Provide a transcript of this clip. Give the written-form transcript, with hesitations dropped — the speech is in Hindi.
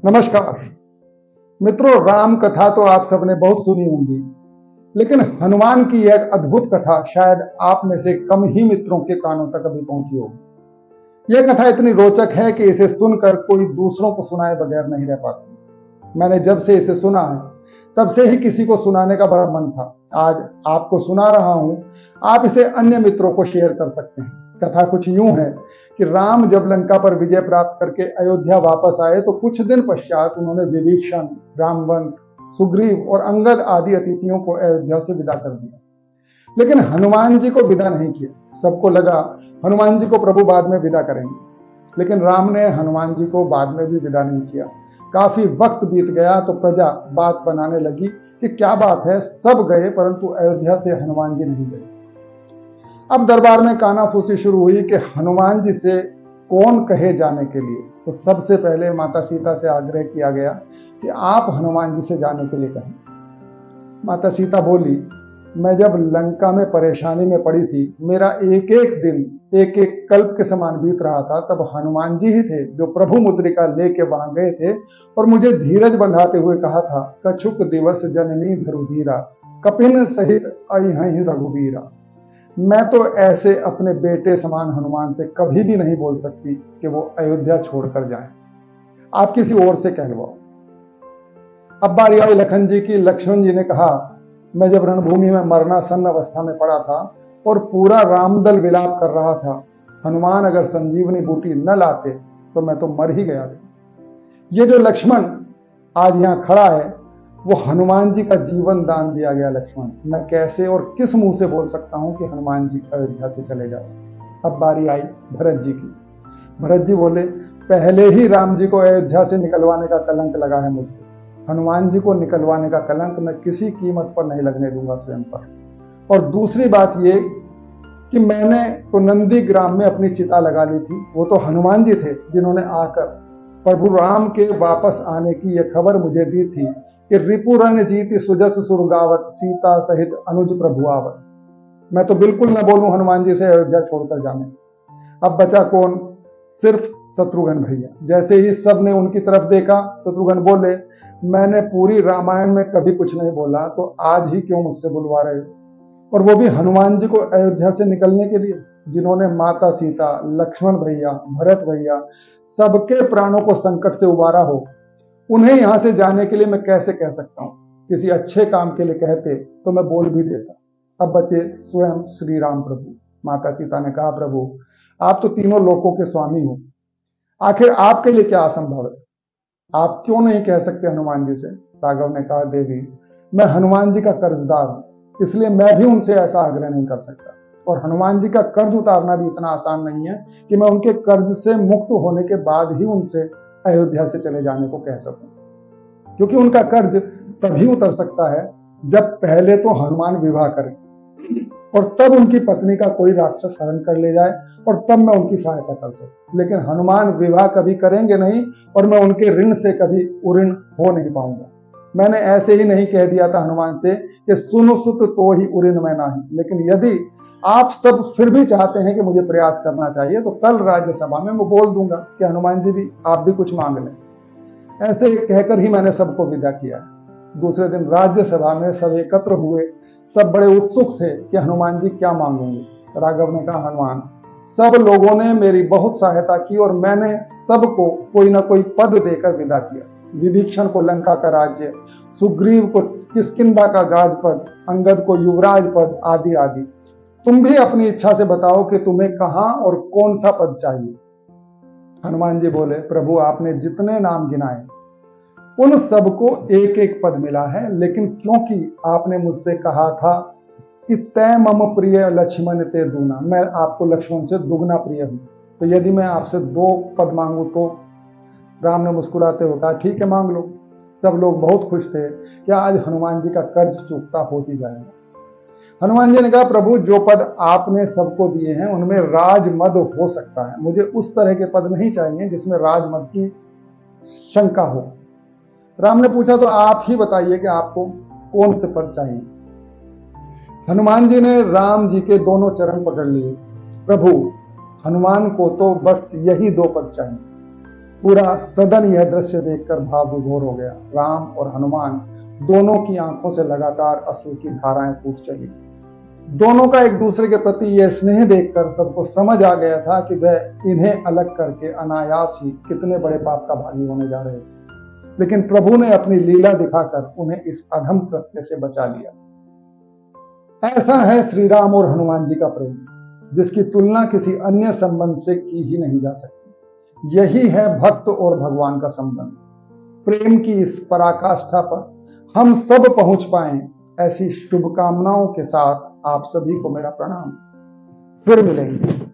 नमस्कार मित्रों, राम कथा तो आप सबने बहुत सुनी होंगी, लेकिन हनुमान की एक अद्भुत कथा शायद आप में से कम ही मित्रों के कानों तक अभी पहुंची होगी। यह कथा इतनी रोचक है कि इसे सुनकर कोई दूसरों को सुनाए बगैर नहीं रह पाता। मैंने जब से इसे सुना है तब से ही किसी को सुनाने का बड़ा मन था। आज आपको सुना रहा हूं, आप इसे अन्य मित्रों को शेयर कर सकते हैं। कथा कुछ यूं है कि राम जब लंका पर विजय प्राप्त करके अयोध्या वापस आए तो कुछ दिन पश्चात उन्होंने विभीषण, जामवंत, सुग्रीव और अंगद आदि अतिथियों को अयोध्या से विदा कर दिया, लेकिन हनुमान जी को विदा नहीं किया। सबको लगा हनुमान जी को प्रभु बाद में विदा करेंगे, लेकिन राम ने हनुमान जी को बाद में भी विदा नहीं किया। काफी वक्त बीत गया तो प्रजा बात बनाने लगी कि क्या बात है, सब गए परंतु अयोध्या से हनुमान जी नहीं गए। अब दरबार में कानाफूसी शुरू हुई कि हनुमान जी से कौन कहे जाने के लिए। तो सबसे पहले माता सीता से आग्रह किया गया कि आप हनुमान जी से जाने के लिए कहें। माता सीता बोली, मैं जब लंका में परेशानी में पड़ी थी, मेरा एक एक दिन एक एक कल्प के समान बीत रहा था, तब हनुमान जी ही थे जो प्रभु मुद्रिका लेके वहां गए थे और मुझे धीरज बंधाते हुए कहा था, कछुक दिवस जननी धरुधीरा, कपिन सहित अहि रघुवीरा। मैं तो ऐसे अपने बेटे समान हनुमान से कभी भी नहीं बोल सकती कि वो अयोध्या छोड़कर जाएं। आप किसी और से कहलवाओ। अब बारी आई लखन जी की। लक्ष्मण जी ने कहा, मैं जब रणभूमि में मरणासन्न अवस्था में पड़ा था और पूरा रामदल विलाप कर रहा था, हनुमान अगर संजीवनी बूटी न लाते तो मैं तो मर ही गया था। ये जो लक्ष्मण आज यहाँ खड़ा है वो हनुमान जी का जीवन दान दिया गया लक्ष्मण। मैं कैसे और किस मुंह से बोल सकता हूं कि हनुमान जी अयोध्या से चले जाओ। अब बारी आई भरत जी की। भरत जी बोले, पहले ही राम जी को अयोध्या से निकलवाने का कलंक लगा है मुझको। हनुमान जी को निकलवाने का कलंक मैं किसी कीमत पर नहीं लगने दूंगा स्वयं पर। और दूसरी बात ये कि मैंने तो नंदी ग्राम में अपनी चिता लगा ली थी, वो तो हनुमान जी थे जिन्होंने आकर प्रभु राम के वापस आने की यह खबर मुझे दी थी कि रिपुरन जीति सुजस सुरगावत, सीता सहित अनुज प्रभु आवत। मैं तो बिल्कुल न बोलूं हनुमान जी से अयोध्या छोड़कर जाने। अब बचा कौन? सिर्फ शत्रुघ्न भैया। जैसे ही सब ने उनकी तरफ देखा, शत्रुघ्न बोले, मैंने पूरी रामायण में कभी कुछ नहीं बोला, तो आज ही क्यों मुझसे बुलवा रहे हो? और वो भी हनुमान जी को अयोध्या से निकलने के लिए, जिन्होंने माता सीता, लक्ष्मण भैया, भरत भैया सबके प्राणों को संकट से उबारा हो, उन्हें यहां से जाने के लिए मैं कैसे कह सकता हूं? किसी अच्छे काम के लिए कहते तो मैं बोल भी देता। अब बचे स्वयं श्री राम प्रभु। माता सीता ने कहा, प्रभु आप तो तीनों लोकों के स्वामी हो, आखिर आपके लिए क्या असंभव है? आप क्यों नहीं कह सकते हनुमान जी से? राघव ने कहा, देवी मैं हनुमान जी का कर्जदार हूं, इसलिए मैं भी उनसे ऐसा आग्रह नहीं कर सकता। और हनुमान जी का कर्ज उतारना भी इतना आसान नहीं है कि मैं उनके कर्ज से मुक्त होने के बाद ही उनसे अयोध्या से चले जाने को कह सकूं, क्योंकि उनका कर्ज तभी उतर सकता है जब पहले तो हनुमान विवाह करें और तब उनकी पत्नी का कोई राक्षस हरण कर ले जाए और तब मैं उनकी सहायता कर सकूं। लेकिन हनुमान विवाह कभी करेंगे नहीं और मैं उनके ऋण से कभी उऋण हो नहीं पाऊंगा। मैंने ऐसे ही नहीं कह दिया था हनुमान से कि सुनु सुत तो ही उऋण मैं नहीं। लेकिन यदि आप सब फिर भी चाहते हैं कि मुझे प्रयास करना चाहिए तो कल राज्यसभा में मैं बोल दूंगा कि हनुमान जी भी आप भी कुछ मांग लें। ऐसे कहकर ही मैंने सबको विदा किया। दूसरे दिन राज्यसभा में सब एकत्र हुए। सब बड़े उत्सुक थे कि हनुमान जी क्या मांगेंगे। राघव ने कहा, हनुमान सब लोगों ने मेरी बहुत सहायता की और मैंने सबको कोई ना कोई पद देकर विदा किया। विभीषण को लंका का राज्य, सुग्रीव को किष्किंधा का राजपद, अंगद को युवराज पद आदि आदि। तुम भी अपनी इच्छा से बताओ कि तुम्हें कहां और कौन सा पद चाहिए। हनुमान जी बोले, प्रभु आपने जितने नाम गिनाए उन सबको एक एक पद मिला है, लेकिन क्योंकि आपने मुझसे कहा था कि तय मम प्रिय लक्ष्मण ते दूना, मैं आपको लक्ष्मण से दुगना प्रिय हूं, तो यदि मैं आपसे 2 पद मांगू तो? राम ने मुस्कुराते हुए कहा, ठीक है मांग लो। सब लोग बहुत खुश थे कि आज हनुमान जी का कर्ज चूकता हो ही जाएगा। हनुमान जी ने कहा, प्रभु जो पद आपने सबको दिए हैं उनमें राजमद हो सकता है, मुझे उस तरह के पद नहीं चाहिए जिसमें राजमद की शंका हो। राम ने पूछा, तो आप ही बताइए कि आपको कौन से पद चाहिए। हनुमान जी ने राम जी के दोनों चरण पकड़ लिए। प्रभु हनुमान को तो बस यही 2 पद चाहिए। पूरा सदन यह दृश्य देखकर भाव विभोर हो गया। राम और हनुमान दोनों की आंखों से लगातार अश्रु की धाराएं फूट चली। दोनों का एक दूसरे के प्रति यह स्नेह देखकर सबको समझ आ गया था कि वह इन्हें अलग करके अनायास ही कितने बड़े पाप का भागी होने जा रहे थे। लेकिन प्रभु ने अपनी लीला दिखाकर उन्हें इस अधम कृत्य से बचा लिया। ऐसा है श्री राम और हनुमान जी का प्रेम, जिसकी तुलना किसी अन्य संबंध से की ही नहीं जा सकती। यही है भक्त और भगवान का संबंध। प्रेम की इस पराकाष्ठा पर हम सब पहुंच पाएं, ऐसी शुभकामनाओं के साथ आप सभी को मेरा प्रणाम। फिर मिलेंगे।